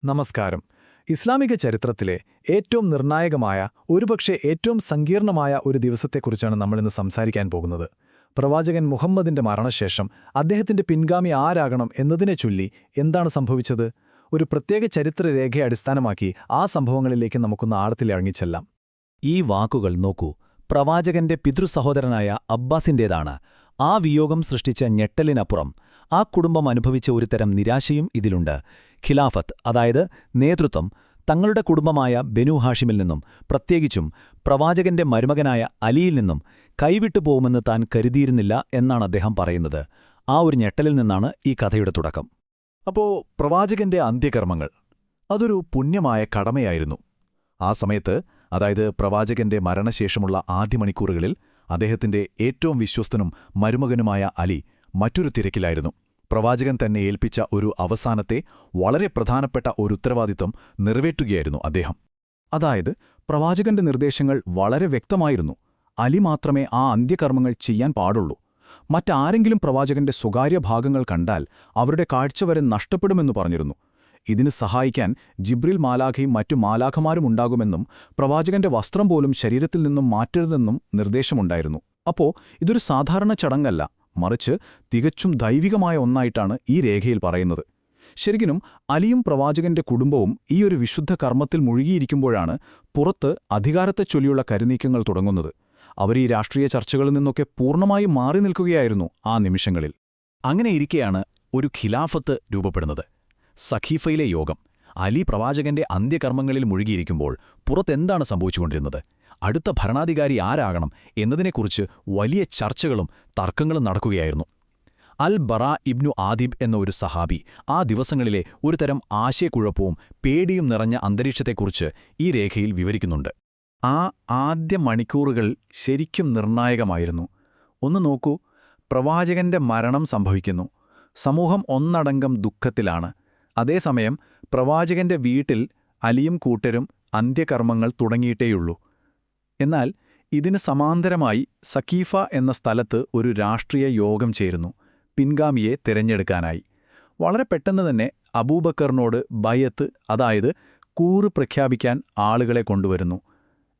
നമസ്കാരം. ഇസ്ലാമിക ചരിത്രത്തിലെ ഏറ്റവും നിർണായകമായ, ഒരുപക്ഷെ ഏറ്റവും സങ്കീർണമായ ഒരു ദിവസത്തെക്കുറിച്ചാണ് നമ്മളിന്ന് സംസാരിക്കാൻ പോകുന്നത്. പ്രവാചകൻ മുഹമ്മദിന്റെ മരണശേഷം അദ്ദേഹത്തിന്റെ പിൻഗാമി ആരാകണം എന്നതിനെ ചൊല്ലി എന്താണ് സംഭവിച്ചത്? ഒരു പ്രത്യേക ചരിത്രരേഖയെ അടിസ്ഥാനമാക്കി ആ സംഭവങ്ങളിലേക്ക് നമുക്കൊന്ന് ആഴത്തിലിറങ്ങിച്ചെല്ലാം. ഈ വാക്കുകൾ നോക്കൂ. പ്രവാചകന്റെ പിതൃസഹോദരനായ അബ്ബാസിന്റേതാണ്. ആ വിയോഗം സൃഷ്ടിച്ച ഞെട്ടലിനപ്പുറം ആ കുടുംബം അനുഭവിച്ച ഒരുതരം നിരാശയും ഇതിലുണ്ട്. ഖിലാഫത്ത്, അതായത് നേതൃത്വം, തങ്ങളുടെ കുടുംബമായ ബനു ഹാഷിമിൽ നിന്നും, പ്രത്യേകിച്ചും പ്രവാചകന്റെ മരുമകനായ അലിയിൽ നിന്നും കൈവിട്ടു പോകുമെന്ന് താൻ കരുതിയിരുന്നില്ല എന്നാണ് അദ്ദേഹം പറയുന്നത്. ആ ഒരു ഞെട്ടലിൽ നിന്നാണ് ഈ കഥയുടെ തുടക്കം. അപ്പോ പ്രവാചകന്റെ അന്ത്യകർമ്മങ്ങൾ അതൊരു പുണ്യമായ കടമയായിരുന്നു. ആ സമയത്ത്, അതായത് പ്രവാചകന്റെ മരണശേഷമുള്ള ആദ്യ മണിക്കൂറുകളിൽ, അദ്ദേഹത്തിന്റെ ഏറ്റവും വിശ്വസ്തനും മരുമകനുമായ അലി മറ്റൊരു തിരക്കിലായിരുന്നു. പ്രവാചകൻ തന്നെ ഏൽപ്പിച്ച ഒരു അവസാനത്തെ, വളരെ പ്രധാനപ്പെട്ട ഒരു ഉത്തരവാദിത്തം നിറവേറ്റുകയായിരുന്നു അദ്ദേഹം. അതായത് പ്രവാചകന്റെ നിർദ്ദേശങ്ങൾ വളരെ വ്യക്തമായിരുന്നു. അലി മാത്രമേ ആ അന്ത്യകർമ്മങ്ങൾ ചെയ്യാൻ പാടുള്ളൂ. മറ്റാരെങ്കിലും പ്രവാചകന്റെ സ്വകാര്യ ഭാഗങ്ങൾ കണ്ടാൽ അവരുടെ കാഴ്ച വരെ നഷ്ടപ്പെടുമെന്നു പറഞ്ഞിരുന്നു. ഇതിന് സഹായിക്കാൻ ജിബ്രിൽ മാലാഖയും മറ്റു മാലാഖമാരും ഉണ്ടാകുമെന്നും പ്രവാചകന്റെ വസ്ത്രം പോലും ശരീരത്തിൽ നിന്നും മാറ്റരുതെന്നും നിർദ്ദേശമുണ്ടായിരുന്നു. അപ്പോ ഇതൊരു സാധാരണ ചടങ്ങല്ല, മറിച്ച് തികച്ചും ദൈവികമായ ഒന്നായിട്ടാണ് ഈ രേഖയിൽ പറയുന്നത്. ശരിക്കും അലിയും പ്രവാചകന്റെ കുടുംബവും ഈ ഒരു വിശുദ്ധ കർമ്മത്തിൽ മുഴുകിയിരിക്കുമ്പോഴാണ് പുറത്ത് അധികാരത്തെ ചൊല്ലിയുള്ള കരുനീക്കങ്ങൾ തുടങ്ങുന്നത്. അവർ ഈ രാഷ്ട്രീയ ചർച്ചകളിൽ നിന്നൊക്കെ പൂർണ്ണമായും മാറി നിൽക്കുകയായിരുന്നു ആ നിമിഷങ്ങളിൽ. അങ്ങനെയിരിക്കെയാണ് ഒരു ഖിലാഫത്ത് രൂപപ്പെടുന്നത്. സഖീഫയിലെ യോഗം. അലി പ്രവാചകന്റെ അന്ത്യകർമ്മങ്ങളിൽ മുഴുകിയിരിക്കുമ്പോൾ പുറത്തെന്താണ് സംഭവിച്ചുകൊണ്ടിരുന്നത്? അടുത്ത ഭരണാധികാരി ആരാകണം എന്നതിനെക്കുറിച്ച് വലിയ ചർച്ചകളും തർക്കങ്ങളും നടക്കുകയായിരുന്നു. അൽ ബറാ ഇബ്നു ആദിബ് എന്ന ഒരു സഹാബി ആ ദിവസങ്ങളിലെ ഒരു തരം ആശയക്കുഴപ്പവും പേടിയും നിറഞ്ഞ അന്തരീക്ഷത്തെക്കുറിച്ച് ഈ രേഖയിൽ വിവരിക്കുന്നുണ്ട്. ആ ആദ്യ മണിക്കൂറുകൾ ശരിക്കും നിർണായകമായിരുന്നു. ഒന്ന് നോക്കൂ, പ്രവാചകന്റെ മരണം സംഭവിക്കുന്നു. സമൂഹം ഒന്നടങ്കം ദുഃഖത്തിലാണ്. അതേസമയം പ്രവാചകന്റെ വീട്ടിൽ അലിയും കൂട്ടരും അന്ത്യകർമ്മങ്ങൾ തുടങ്ങിയിട്ടേയുള്ളൂ. എന്നാൽ ഇതിന് സമാന്തരമായി സഖീഫ എന്ന സ്ഥലത്ത് ഒരു രാഷ്ട്രീയ യോഗം ചേരുന്നു, പിൻഗാമിയെ തിരഞ്ഞെടുക്കാനായി. വളരെ പെട്ടെന്ന് തന്നെ അബൂബക്കറിനോട് ബയത്ത്, അതായത് കൂറ് പ്രഖ്യാപിക്കാൻ ആളുകളെ കൊണ്ടുവരുന്നു.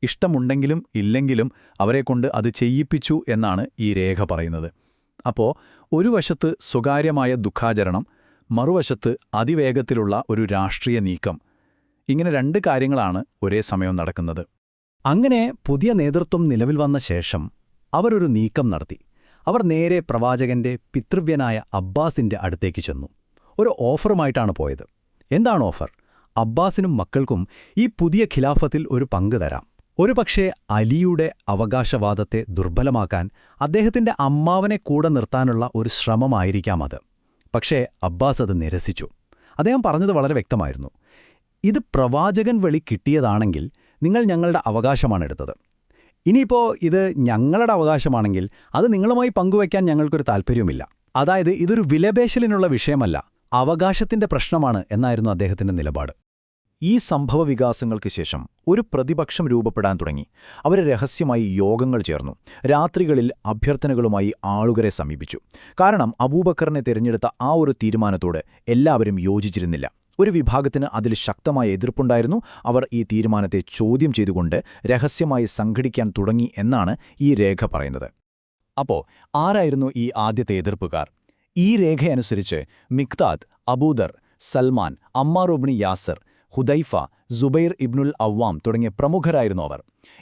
ഇഷ്ടമുണ്ടെങ്കിലും ഇല്ലെങ്കിലും അവരെക്കൊണ്ട് അത് ചെയ്യിപ്പിച്ചു എന്നാണ് ഈ രേഖ പറയുന്നത്. അപ്പോൾ ഒരു വശത്ത് സ്വകാര്യമായ ദുഃഖാചരണം, മറുവശത്ത് അതിവേഗത്തിലുള്ള ഒരു രാഷ്ട്രീയ നീക്കം. ഇങ്ങനെ രണ്ട് കാര്യങ്ങളാണ് ഒരേ സമയം നടക്കുന്നത്. അങ്ങനെ പുതിയ നേതൃത്വം നിലവിൽ വന്ന ശേഷം അവരൊരു നീക്കം നടത്തി. അവർ നേരെ പ്രവാചകന്റെ പിതൃവ്യനായ അബ്ബാസിന്റെ അടുത്തേക്ക് ചെന്നു. ഒരു ഓഫറുമായിട്ടാണ് പോയത്. എന്താണ് ഓഫർ? അബ്ബാസിനും മക്കൾക്കും ഈ പുതിയ ഖിലാഫത്തിൽ ഒരു പങ്ക് തരാം. ഒരുപക്ഷേ അലിയുടെ അവകാശവാദത്തെ ദുർബലമാക്കാൻ അദ്ദേഹത്തിന്റെ അമ്മാവനെ കൂടെ നിർത്താനുള്ള ഒരു ശ്രമമായിരിക്കാം അത്. പക്ഷേ അബ്ബാസ് അത് നിരസിച്ചു. അദ്ദേഹം പറഞ്ഞത് വളരെ വ്യക്തമായിരുന്നു. ഇത് പ്രവാചകൻ വഴി കിട്ടിയതാണെങ്കിൽ നിങ്ങൾ ഞങ്ങളുടെ അവകാശമാണ് എടുത്തത്. ഇനിയിപ്പോൾ ഇത് ഞങ്ങളുടെ അവകാശമാണെങ്കിൽ അത് നിങ്ങളുമായി പങ്കുവയ്ക്കാൻ ഞങ്ങൾക്കൊരു താൽപ്പര്യവുമില്ല. അതായത് ഇതൊരു വിലപേശലിനുള്ള വിഷയമല്ല, അവകാശത്തിന്റെ പ്രശ്നമാണ് എന്നായിരുന്നു അദ്ദേഹത്തിന്റെ നിലപാട്. ഈ സംഭവവികാസങ്ങൾക്ക് ശേഷം ഒരു പ്രതിപക്ഷം രൂപപ്പെടാൻ തുടങ്ങി. അവർ രഹസ്യമായി യോഗങ്ങൾ ചേർന്നു. രാത്രികളിൽ അഭ്യർത്ഥനകളുമായി ആളുകളെ സമീപിച്ചു. കാരണം അബൂബക്കറിനെ തിരഞ്ഞെടുത്ത ആ ഒരു തീരുമാനത്തോട് എല്ലാവരും യോജിച്ചിരുന്നില്ല. ഒരു വിഭാഗത്തിന് അതിൽ ശക്തമായ എതിർപ്പുണ്ടായിരുന്നു. അവർ ഈ തീരുമാനത്തെ ചോദ്യം ചെയ്തുകൊണ്ട് രഹസ്യമായി സംഘടിക്കാൻ തുടങ്ങി എന്നാണ് ഈ രേഖ പറയുന്നത്. അപ്പോൾ ആരായിരുന്നു ഈ ആദ്യത്തെ എതിർപ്പുകാർ? ഈ രേഖയനുസരിച്ച് മിഖ്താദ്, അബൂദർ, സൽമാൻ, അമ്മാർ ഇബ്നു യാസർ, ഹുദൈഫ, സുബൈർ ഇബ്നുൽ അവ്വാം തുടങ്ങിയ പ്രമുഖരായിരുന്നു അവർ.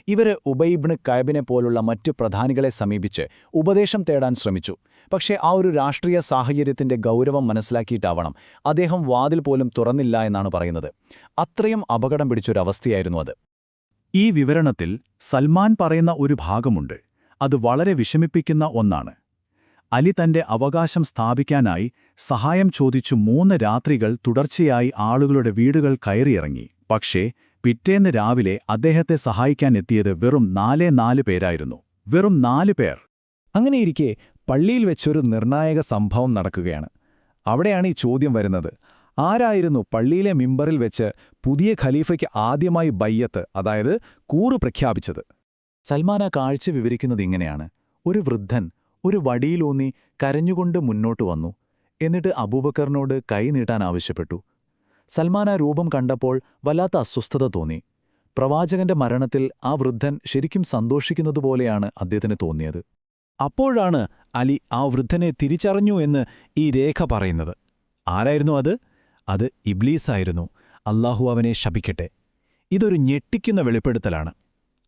ഇവർ ഉബൈ ഇബ്നു കഅബിനെ പോലുള്ള മറ്റു പ്രധാനികളെ സമീപിച്ച് ഉപദേശം തേടാൻ ശ്രമിച്ചു. പക്ഷേ ആ ഒരു രാഷ്ട്രീയ സാഹചര്യത്തിന്റെ ഗൗരവം മനസ്സിലാക്കിയിട്ടാവണം അദ്ദേഹം വാതിൽ പോലും തുറന്നില്ല എന്നാണ് പറയുന്നത്. അത്രയും അപകടം പിടിച്ചൊരവസ്ഥയായിരുന്നു അത്. ഈ വിവരണത്തിൽ സൽമാൻ പറയുന്ന ഒരു ഭാഗമുണ്ട്. അത് വളരെ വിഷമിപ്പിക്കുന്ന ഒന്നാണ്. അലി തന്റെ അവകാശം സ്ഥാപിക്കാനായി സഹായം ചോദിച്ചു 3 രാത്രികൾ തുടർച്ചയായി ആളുകളുടെ വീടുകൾ കയറിയിറങ്ങി. പക്ഷേ പിറ്റേന്ന് രാവിലെ അദ്ദേഹത്തെ സഹായിക്കാനെത്തിയത് വെറും 4 പേരായിരുന്നു. വെറും 4 പേർ. അങ്ങനെയിരിക്കെ പള്ളിയിൽ വെച്ചൊരു നിർണായക സംഭവം നടക്കുകയാണ്. അവിടെയാണ് ഈ ചോദ്യം വരുന്നത്. ആരായിരുന്നു പള്ളിയിലെ മിമ്പറിൽ വെച്ച് പുതിയ ഖലീഫയ്ക്ക് ആദ്യമായി ബയ്യത്ത്, അതായത് കൂറ് പ്രഖ്യാപിച്ചത്? സൽമാൻ ആ കാഴ്ച വിവരിക്കുന്നത് ഇങ്ങനെയാണ്. ഒരു വൃദ്ധൻ ഒരു വടിയിലൂന്നി കരഞ്ഞുകൊണ്ട് മുന്നോട്ടു വന്നു. എന്നിട്ട് അബൂബക്കറിനോട് കൈ നീട്ടാൻ ആവശ്യപ്പെട്ടു. സൽമാൻ ആ രൂപം കണ്ടപ്പോൾ വല്ലാത്ത അസ്വസ്ഥത തോന്നി. പ്രവാചകന്റെ മരണത്തിൽ ആ വൃദ്ധൻ ശരിക്കും സന്തോഷിക്കുന്നതുപോലെയാണ് അദ്ദേഹത്തിന് തോന്നിയത്. അപ്പോഴാണ് അലി ആ വൃദ്ധനെ തിരിച്ചറിഞ്ഞു എന്ന് ഈ രേഖ പറയുന്നത്. ആരായിരുന്നു അത്? അത് ഇബ്ലീസായിരുന്നു. അല്ലാഹു അവനെ ശപിക്കട്ടെ. ഇതൊരു ഞെട്ടിക്കുന്ന വെളിപ്പെടുത്തലാണ്.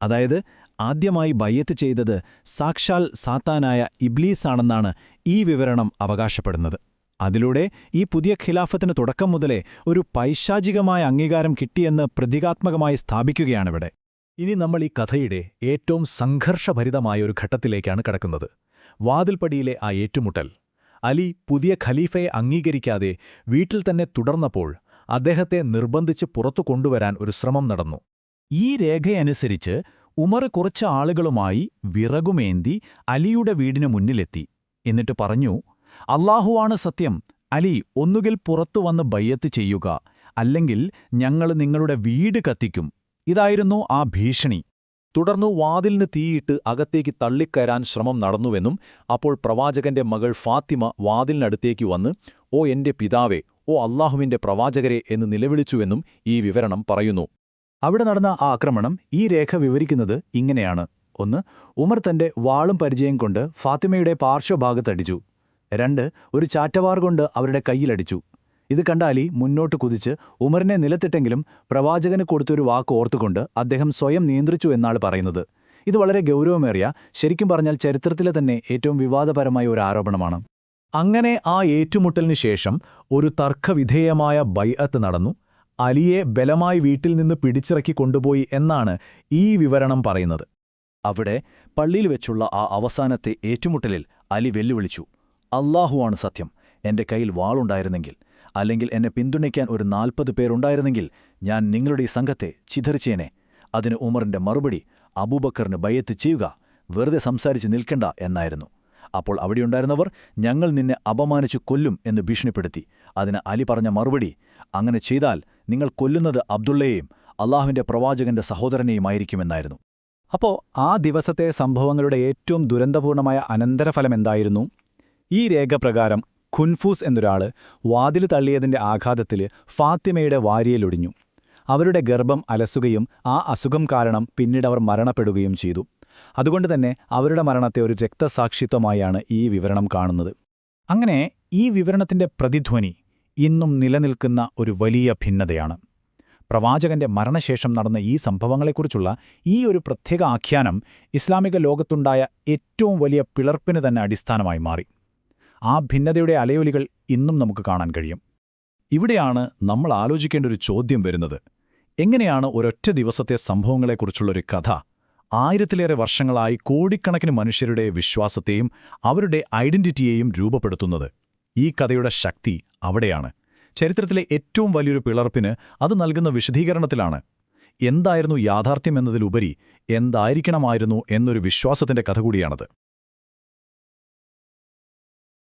അതായത് ആദ്യമായി ബയ്യത്ത് ചെയ്തത് സാക്ഷാൽ സാത്താനായ ഇബ്ലീസാണെന്നാണ് ഈ വിവരണം അവകാശപ്പെടുന്നത്. അതിലൂടെ ഈ പുതിയ ഖിലാഫത്തിന് തുടക്കം മുതലേ ഒരു പൈശാചികമായ അംഗീകാരം കിട്ടിയെന്ന് പ്രതീകാത്മകമായി സ്ഥാപിക്കുകയാണിവിടെ. ഇനി നമ്മൾ ഈ കഥയുടെ ഏറ്റവും സംഘർഷഭരിതമായ ഒരു ഘട്ടത്തിലേക്കാണ് കടക്കുന്നത്. വാതിൽപ്പടിയിലെ ആ ഏറ്റുമുട്ടൽ. അലി പുതിയ ഖലീഫയെ അംഗീകരിക്കാതെ വീട്ടിൽ തന്നെ തുടർന്നപ്പോൾ അദ്ദേഹത്തെ നിർബന്ധിച്ച് പുറത്തു കൊണ്ടുവരാൻ ഒരു ശ്രമം നടന്നു. ഈ രേഖയനുസരിച്ച് ഉമർ കുറച്ച് ആളുകളുമായി വിറകുമേന്തി അലിയുടെ വീടിനു മുന്നിലെത്തി. എന്നിട്ട് പറഞ്ഞു, അല്ലാഹുവാണ് സത്യം, അലി ഒന്നുകിൽ പുറത്തു വന്ന് ബയ്യത്ത് ചെയ്യുക, അല്ലെങ്കിൽ ഞങ്ങൾ നിങ്ങളുടെ വീട് കത്തിക്കും. ഇതായിരുന്നു ആ ഭീഷണി. തുടർന്നു വാതിലിന് തീയിട്ട് അകത്തേക്ക് തള്ളിക്കയറാൻ ശ്രമം നടന്നുവെന്നും അപ്പോൾ പ്രവാചകന്റെ മകൾ ഫാത്തിമ വാതിലിനടുത്തേക്ക് വന്ന്, ഓ എന്റെ പിതാവേ, ഓ അല്ലാഹുവിന്റെ പ്രവാചകരെ എന്ന് നിലവിളിച്ചുവെന്നും ഈ വിവരണം പറയുന്നു. അവിടെ നടന്ന ആ ആക്രമണം ഈ രേഖ വിവരിക്കുന്നത് ഇങ്ങനെയാണ്. 1. ഉമർ തന്റെ വാളും പരിചയം കൊണ്ട് ഫാത്തിമയുടെ പാർശ്വഭാഗത്തടിച്ചു. 2. ഒരു ചാറ്റവാർ കൊണ്ട് അവരുടെ കൈയിലടിച്ചു. ഇത് കണ്ട അലി മുന്നോട്ട് കുതിച്ച് ഉമറിനെ നിലത്തിട്ടെങ്കിലും പ്രവാചകന് കൊടുത്തൊരു വാക്ക് ഓർത്തുകൊണ്ട് അദ്ദേഹം സ്വയം നിയന്ത്രിച്ചു എന്നാണ് പറയുന്നത്. ഇത് വളരെ ഗൗരവമേറിയ, ശരിക്കും പറഞ്ഞാൽ ചരിത്രത്തിലെ തന്നെ ഏറ്റവും വിവാദപരമായ ഒരു ആരോപണമാണ്. അങ്ങനെ ആ ഏറ്റുമുട്ടലിനു ശേഷം ഒരു തർക്കവിധേയമായ ബൈഅത്ത് നടന്നു. അലിയെ ബലമായി വീട്ടിൽ നിന്ന് പിടിച്ചിറക്കി കൊണ്ടുപോയി എന്നാണ് ഈ വിവരണം പറയുന്നത്. അവിടെ പള്ളിയിൽ വെച്ചുള്ള ആ അവസാനത്തെ ഏറ്റുമുട്ടലിൽ അലി വെല്ലുവിളിച്ചു, അല്ലാഹുവാണ് സത്യം, എന്റെ കയ്യിൽ വാളുണ്ടായിരുന്നെങ്കിൽ, അല്ലെങ്കിൽ എന്നെ പിന്തുണയ്ക്കാൻ ഒരു 40 പേരുണ്ടായിരുന്നെങ്കിൽ ഞാൻ നിങ്ങളുടെ ഈ സംഘത്തെ ചിതറിച്ചേനെ. അതിന് ഉമറിന്റെ മറുപടി, അബൂബക്കറിന് ബയ്യത്ത് ചെയ്യുക, വെറുതെ സംസാരിച്ച് നിൽക്കണ്ട എന്നായിരുന്നു. അപ്പോൾ അവിടെയുണ്ടായിരുന്നവർ, ഞങ്ങൾ നിന്നെ അപമാനിച്ചു കൊല്ലും എന്ന് ഭീഷണിപ്പെടുത്തി. അതിന് അലി പറഞ്ഞ മറുപടി, അങ്ങനെ ചെയ്താൽ നിങ്ങൾ കൊല്ലുന്നത് അബ്ദുള്ളയെയും അല്ലാഹുവിന്റെ പ്രവാചകന്റെ സഹോദരനെയുമായിരിക്കുമെന്നായിരുന്നു. അപ്പോൾ ആ ദിവസത്തെ സംഭവങ്ങളുടെ ഏറ്റവും ദുരന്തപൂർണമായ അനന്തരഫലം എന്തായിരുന്നു? ഈ രേഖ പ്രകാരം ഖുൻഫൂസ് എന്നൊരാള് വാതിൽ തള്ളിയതിന്റെ ആഘാതത്തിൽ ഫാത്തിമയുടെ വാരിയലൊടിഞ്ഞു. അവരുടെ ഗർഭം അലസുകയും ആ അസുഖം കാരണം പിന്നീടവർ മരണപ്പെടുകയും ചെയ്തു. അതുകൊണ്ടുതന്നെ അവരുടെ മരണത്തെ ഒരു രക്തസാക്ഷിത്വമായാണ് ഈ വിവരണം കാണുന്നത്. അങ്ങനെ ഈ വിവരണത്തിന്റെ പ്രതിധ്വനി ഇന്നും നിലനിൽക്കുന്ന ഒരു വലിയ ഭിന്നതയാണ്. പ്രവാചകന്റെ മരണശേഷം നടന്ന ഈ സംഭവങ്ങളെക്കുറിച്ചുള്ള ഈ ഒരു പ്രത്യേക ആഖ്യാനം ഇസ്ലാമിക ലോകത്തുണ്ടായ ഏറ്റവും വലിയ പിളർപ്പിന് തന്നെ അടിസ്ഥാനമായി മാറി. ആ ഭിന്നതയുടെ അലയൊലികൾ ഇന്നും നമുക്ക് കാണാൻ കഴിയും. ഇവിടെയാണ് നമ്മൾ ആലോചിക്കേണ്ട ഒരു ചോദ്യം വരുന്നത്. എങ്ങനെയാണ് ഒരൊറ്റ ദിവസത്തെ സംഭവങ്ങളെക്കുറിച്ചുള്ളൊരു കഥ 1000-ലേറെ വർഷങ്ങളായി കോടിക്കണക്കിന് മനുഷ്യരുടെ വിശ്വാസത്തെയും അവരുടെ ഐഡന്റിറ്റിയെയും രൂപപ്പെടുത്തുന്നത്? ഈ കഥയുടെ ശക്തി അവിടെയാണ്. ചരിത്രത്തിലെ ഏറ്റവും വലിയൊരു പിളർപ്പിന് അത് നൽകുന്ന വിശദീകരണത്തിലാണ്. എന്തായിരുന്നു യാഥാർത്ഥ്യമെന്നതിലുപരി എന്തായിരിക്കണമായിരുന്നു എന്നൊരു വിശ്വാസത്തിന്റെ കഥ കൂടിയാണത്.